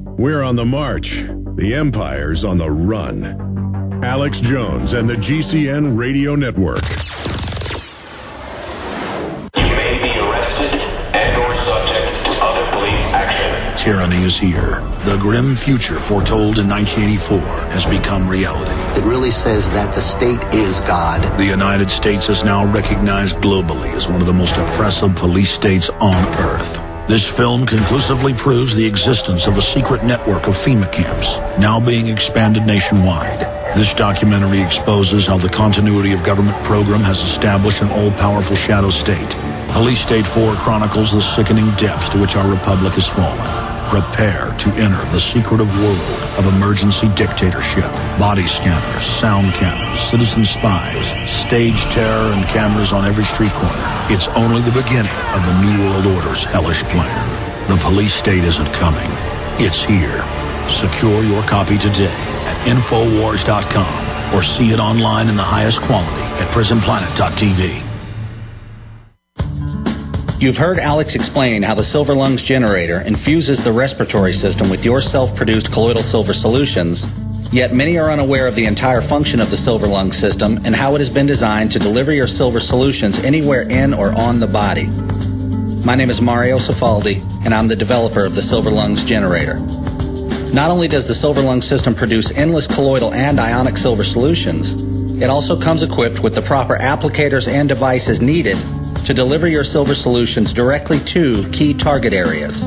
We're on the march. The Empire's on the run. Alex Jones and the GCN Radio Network. You may be arrested and or subject to other police action. Tyranny is here. The grim future foretold in 1984 has become reality. It really says that the state is God. The United States is now recognized globally as one of the most oppressive police states on Earth. This film conclusively proves the existence of a secret network of FEMA camps, now being expanded nationwide. This documentary exposes how the continuity of government program has established an all-powerful shadow state. Police State 4 chronicles the sickening depths to which our republic has fallen. Prepare to enter the secretive world of emergency dictatorship. Body scanners, sound cannons, citizen spies, stage terror, and cameras on every street corner. It's only the beginning of the New World Order's hellish plan. The police state isn't coming. It's here. Secure your copy today at Infowars.com or see it online in the highest quality at prisonplanet.tv. You've heard Alex explain how the Silver Lungs generator infuses the respiratory system with your self-produced colloidal silver solutions, yet many are unaware of the entire function of the Silver Lungs system and how it has been designed to deliver your silver solutions anywhere in or on the body. My name is Mario Cifaldi, and I'm the developer of the Silver Lungs generator. Not only does the Silver Lungs system produce endless colloidal and ionic silver solutions, it also comes equipped with the proper applicators and devices needed to deliver your silver solutions directly to key target areas.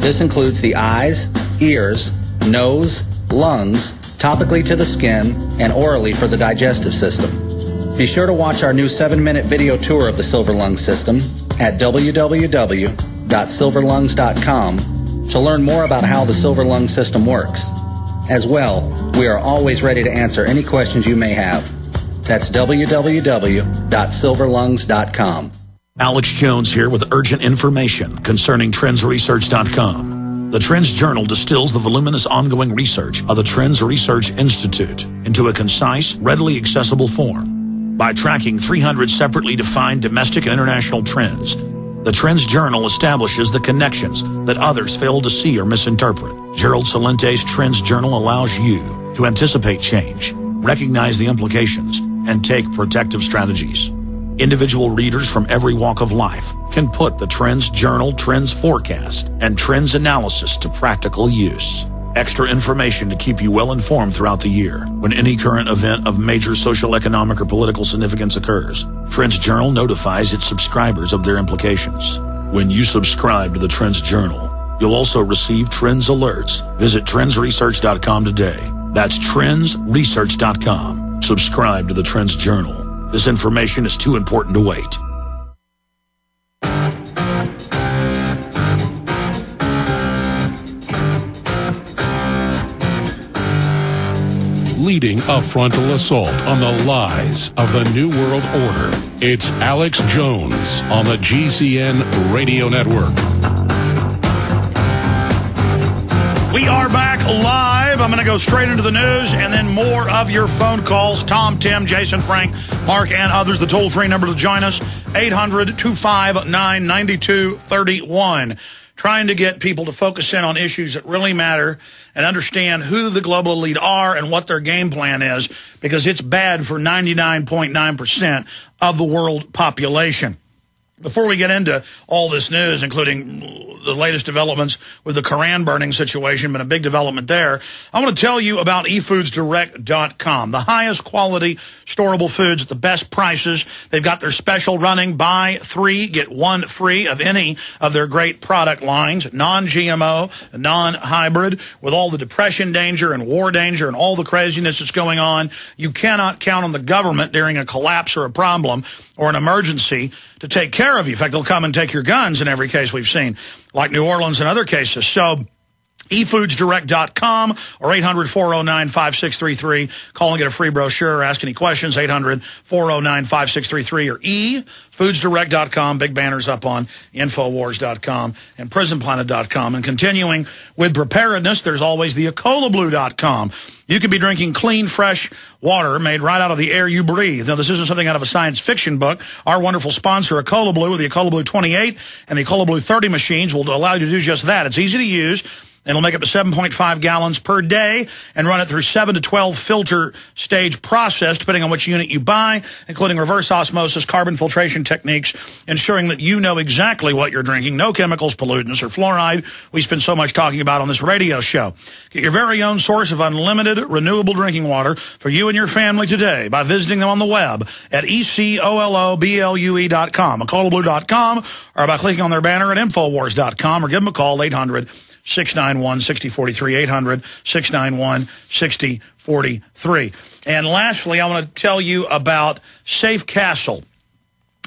This includes the eyes, ears, nose, lungs, topically to the skin, and orally for the digestive system. Be sure to watch our new 7-minute video tour of the Silver Lungs system at www.silverlungs.com to learn more about how the Silver Lungs system works. As well, we are always ready to answer any questions you may have. That's www.silverlungs.com. Alex Jones here with urgent information concerning trendsresearch.com. The Trends Journal distills the voluminous ongoing research of the Trends Research Institute into a concise, readily accessible form. By tracking 300 separately defined domestic and international trends, the Trends Journal establishes the connections that others fail to see or misinterpret. Gerald Salente's Trends Journal allows you to anticipate change, recognize the implications, and take protective strategies. Individual readers from every walk of life can put the Trends Journal Trends Forecast and Trends Analysis to practical use. Extra information to keep you well informed throughout the year when any current event of major social, economic, or political significance occurs. Trends Journal notifies its subscribers of their implications. When you subscribe to the Trends Journal, you'll also receive Trends Alerts. Visit trendsresearch.com today. That's trendsresearch.com. Subscribe to the Trends Journal. This information is too important to wait. Leading a frontal assault on the lies of the New World Order, it's Alex Jones on the GCN Radio Network. We are back live. I'm going to go straight into the news and then more of your phone calls. Tom, Tim, Jason, Frank, Mark, and others. The toll-free number to join us, 800-259-9231. Trying to get people to focus in on issues that really matter and understand who the global elite are and what their game plan is, because it's bad for 99.9% of the world population. Before we get into all this news, including the latest developments with the Quran burning situation, been a big development there, I want to tell you about eFoodsDirect.com. The highest quality storable foods at the best prices. They've got their special running, buy 3, get 1 free of any of their great product lines, non-GMO, non-hybrid. With all the depression danger and war danger and all the craziness that's going on, you cannot count on the government during a collapse or a problem or an emergency to take care of you. In fact, they'll come and take your guns in every case we've seen, like New Orleans and other cases. So eFoodsDirect.com or 800-409-5633. Call and get a free brochure or ask any questions, 800-409-5633 or eFoodsDirect.com. Big banners up on Infowars.com and PrisonPlanet.com. And continuing with preparedness, there's always the EcolaBlue.com. You could be drinking clean, fresh water made right out of the air you breathe. Now, this isn't something out of a science fiction book. Our wonderful sponsor, EcolaBlue, with the EcolaBlue 28 and the EcolaBlue 30 machines will allow you to do just that. It's easy to use. It'll make up to 7.5 gallons per day and run it through 7 to 12 filter stage process, depending on which unit you buy, including reverse osmosis, carbon filtration techniques, ensuring that you know exactly what you're drinking. No chemicals, pollutants, or fluoride we spend so much talking about on this radio show. Get your very own source of unlimited, renewable drinking water for you and your family today by visiting them on the web at ECOLOBLUE.com, ECOLOBLUE.com, or by clicking on their banner at Infowars.com, or give them a call, 800-691-6043, 800-691-6043. And lastly, I want to tell you about Safe Castle.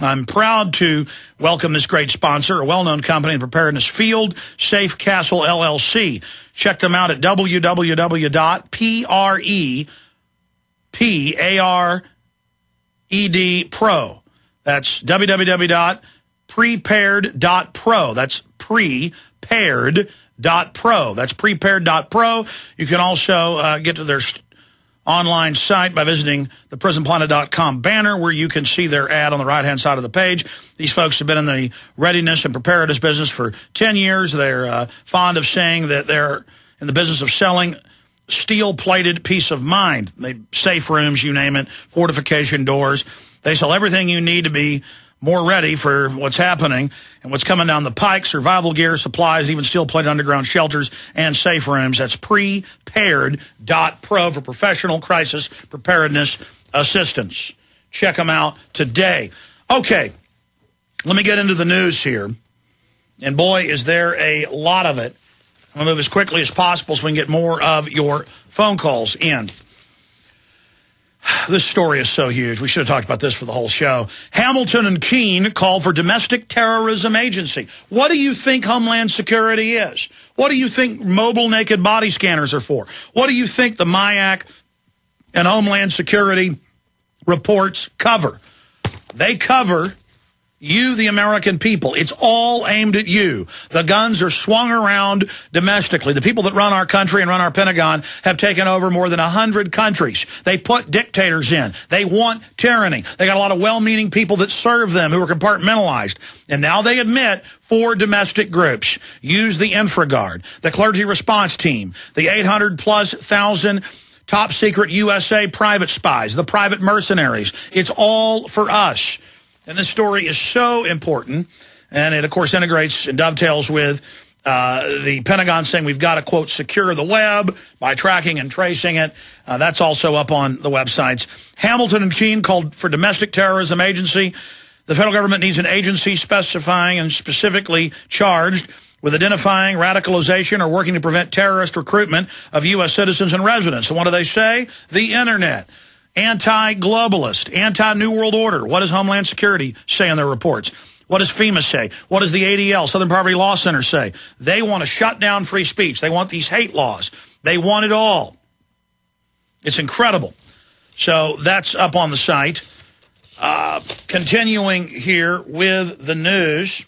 I'm proud to welcome this great sponsor, a well-known company in the preparedness field, Safe Castle LLC. Check them out at www.preparedpro. That's www.prepared.pro. That's prepared.pro. That's prepared.pro. You can also get to their online site by visiting the prisonplanet.com banner, where you can see their ad on the right-hand side of the page. These folks have been in the readiness and preparedness business for 10 years. They're fond of saying that they're in the business of selling steel-plated peace of mind. Safe rooms, you name it, fortification doors. They sell everything you need to be more ready for what's happening and what's coming down the pike: survival gear, supplies, even steel-plated underground shelters and safe rooms. That's prepared.pro for professional crisis preparedness assistance. Check them out today. Okay, let me get into the news here. And boy, is there a lot of it. I'm going to move as quickly as possible so we can get more of your phone calls in. This story is so huge. We should have talked about this for the whole show. Hamilton and Keene call for domestic terrorism agency. What do you think Homeland Security is? What do you think mobile naked body scanners are for? What do you think the MIAC and Homeland Security reports cover? They cover you, the American people. It's all aimed at you. The guns are swung around domestically. The people that run our country and run our Pentagon have taken over more than 100 countries. They put dictators in. They want tyranny. They got a lot of well-meaning people that serve them who are compartmentalized. And now they admit 4 domestic groups use the InfraGard, the Clergy Response Team, the 800,000+ top secret USA private spies, the private mercenaries. It's all for us. And this story is so important, and it, of course, integrates and dovetails with the Pentagon saying we've got to, quote, secure the web by tracking and tracing it. That's also up on the websites. Hamilton and Keene called for domestic terrorism agency. The federal government needs an agency specifying and specifically charged with identifying radicalization or working to prevent terrorist recruitment of U.S. citizens and residents. And what do they say? The Internet. Anti-globalist, anti-New World Order. What does Homeland Security say in their reports? What does FEMA say? What does the ADL, Southern Poverty Law Center, say? They want to shut down free speech. They want these hate laws. They want it all. It's incredible. So that's up on the site. Continuing here with the news.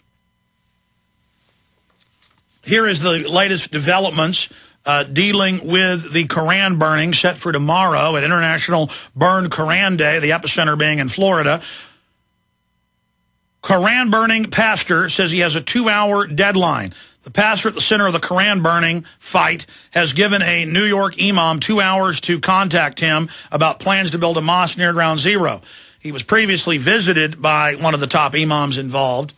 Here is the latest developments dealing with the Koran burning set for tomorrow at International Burn Koran Day, the epicenter being in Florida. Koran burning pastor says he has a 2-hour deadline. The pastor at the center of the Koran burning fight has given a New York imam 2 hours to contact him about plans to build a mosque near Ground Zero. He was previously visited by one of the top imams involved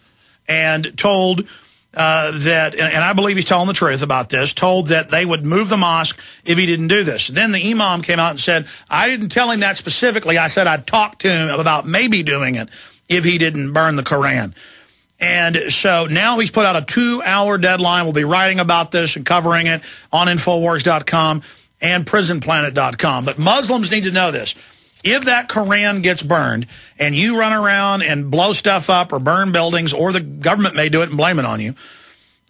and told that, and I believe he's telling the truth about this, told that they would move the mosque if he didn't do this. Then the imam came out and said, I didn't tell him that specifically. I said I'd talk to him about maybe doing it if he didn't burn the Koran. And so now he's put out a 2-hour deadline. We'll be writing about this and covering it on Infowars.com and prisonplanet.com. But Muslims need to know this. If that Koran gets burned and you run around and blow stuff up or burn buildings, or the government may do it and blame it on you,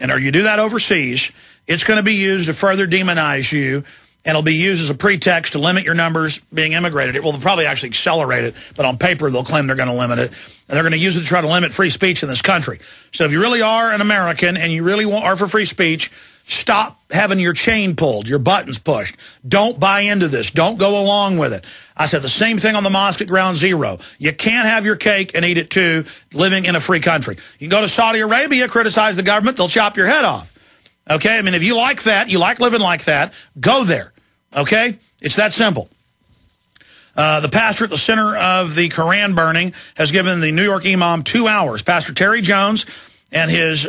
or you do that overseas, it's going to be used to further demonize you, and it'll be used as a pretext to limit your numbers being immigrated. It will probably actually accelerate it, but on paper they'll claim they're going to limit it. And they're going to use it to try to limit free speech in this country. So if you really are an American and you really are for free speech, stop having your chain pulled, your buttons pushed. Don't buy into this. Don't go along with it. I said the same thing on the mosque at Ground Zero. You can't have your cake and eat it too, living in a free country. You can go to Saudi Arabia, criticize the government, they'll chop your head off. Okay? I mean, if you like that, you like living like that, go there. Okay? It's that simple. The pastor at the center of the Koran burning has given the New York imam 2 hours. Pastor Terry Jones and his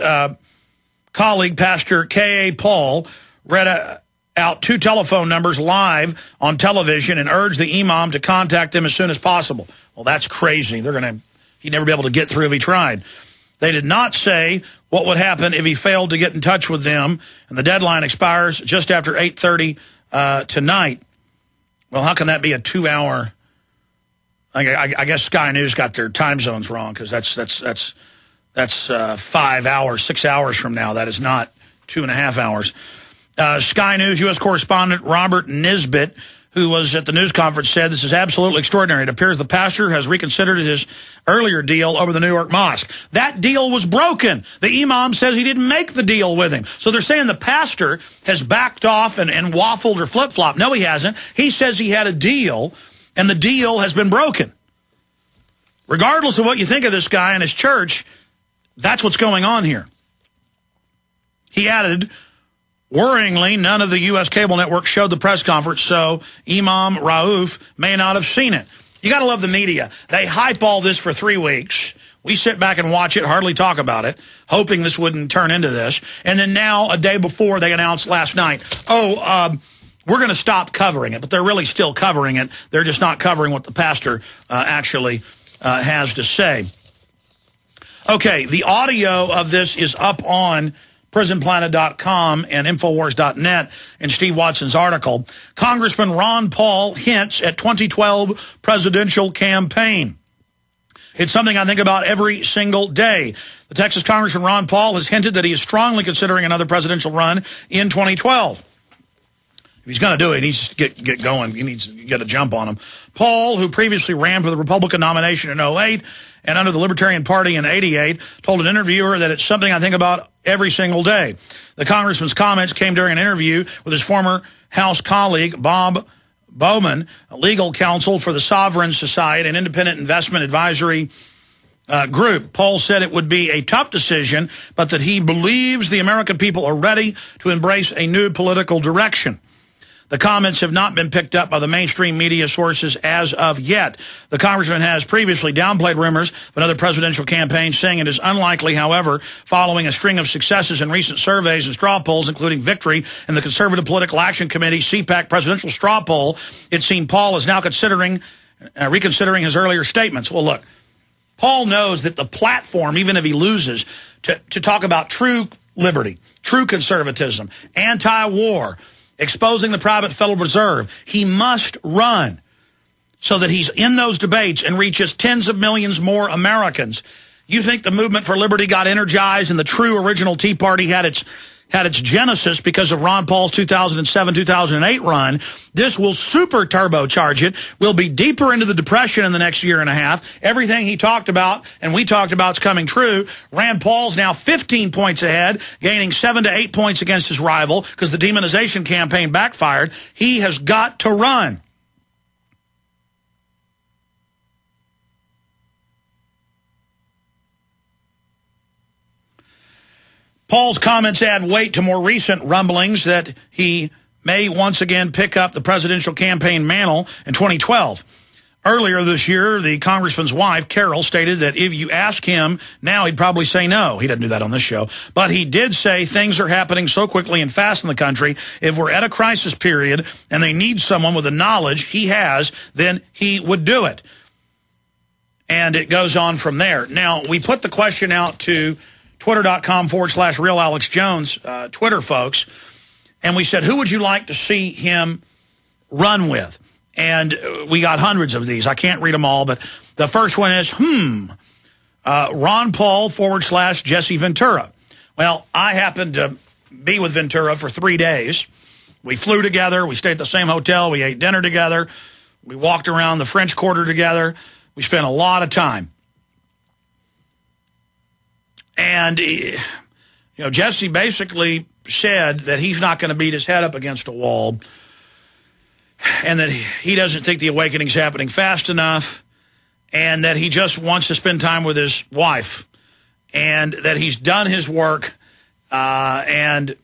colleague, Pastor K.A. Paul, read out 2 telephone numbers live on television and urged the imam to contact them as soon as possible. Well, that's crazy. He'd never be able to get through if he tried. They did not say what would happen if he failed to get in touch with them, and the deadline expires just after 8:30 tonight. Well, how can that be a 2-hour? I guess Sky News got their time zones wrong, because that's 5 hours, 6 hours from now. That is not 2.5 hours. Sky News U.S. correspondent Robert Nisbet, who was at the news conference, said this is absolutely extraordinary. It appears the pastor has reconsidered his earlier deal over the New York mosque. That deal was broken. The imam says he didn't make the deal with him. So they're saying the pastor has backed off and waffled or flip-flopped. No, he hasn't. He says he had a deal, and the deal has been broken. Regardless of what you think of this guy and his church, that's what's going on here. He added, worryingly, none of the U.S. cable networks showed the press conference, so Imam Rauf may not have seen it. You got to love the media. They hype all this for 3 weeks. We sit back and watch it, hardly talk about it, hoping this wouldn't turn into this. And then now, a day before, they announced last night, we're going to stop covering it. But they're really still covering it. They're just not covering what the pastor actually has to say. Okay, the audio of this is up on prisonplanet.com and Infowars.net in Steve Watson's article. Congressman Ron Paul hints at 2012 presidential campaign. It's something I think about every single day. The Texas Congressman Ron Paul has hinted that he is strongly considering another presidential run in 2012. If he's going to do it, he needs to get going. He needs to get a jump on him. Paul, who previously ran for the Republican nomination in 2008 and under the Libertarian Party in 1988, told an interviewer that it's something I think about every single day. The congressman's comments came during an interview with his former House colleague, Bob Bowman, a legal counsel for the Sovereign Society, an independent investment advisory group. Paul said it would be a tough decision, but that he believes the American people are ready to embrace a new political direction. The comments have not been picked up by the mainstream media sources as of yet. The congressman has previously downplayed rumors of another presidential campaign, saying it is unlikely, however, following a string of successes in recent surveys and straw polls, including victory in the Conservative Political Action Committee CPAC presidential straw poll, it seemed Paul is now reconsidering his earlier statements. Well, look, Paul knows that the platform, even if he loses, to talk about true liberty, true conservatism, anti-war, exposing the private Federal Reserve, he must run so that he's in those debates and reaches tens of millions more Americans. You think the movement for liberty got energized and the true original Tea Party had its genesis because of Ron Paul's 2007-2008 run. This will super turbocharge it. We'll be deeper into the Depression in the next year and a half. Everything he talked about and we talked about is coming true. Rand Paul's now 15 points ahead, gaining 7 to 8 points against his rival because the demonization campaign backfired. He has got to run. Paul's comments add weight to more recent rumblings that he may once again pick up the presidential campaign mantle in 2012. Earlier this year, the congressman's wife, Carol, stated that if you ask him now, he'd probably say no. He doesn't do that on this show. But he did say things are happening so quickly and fast in the country. If we're at a crisis period and they need someone with the knowledge he has, then he would do it. And it goes on from there. Now, we put the question out to Twitter.com/RealAlexJones, Twitter folks. And we said, who would you like to see him run with? And we got hundreds of these. I can't read them all, but the first one is, Ron Paul / Jesse Ventura. Well, I happened to be with Ventura for 3 days. We flew together. We stayed at the same hotel. We ate dinner together. We walked around the French Quarter together. We spent a lot of time. And, Jesse basically said that he's not going to beat his head up against a wall and that he doesn't think the awakening's happening fast enough and that he just wants to spend time with his wife and that he's done his work and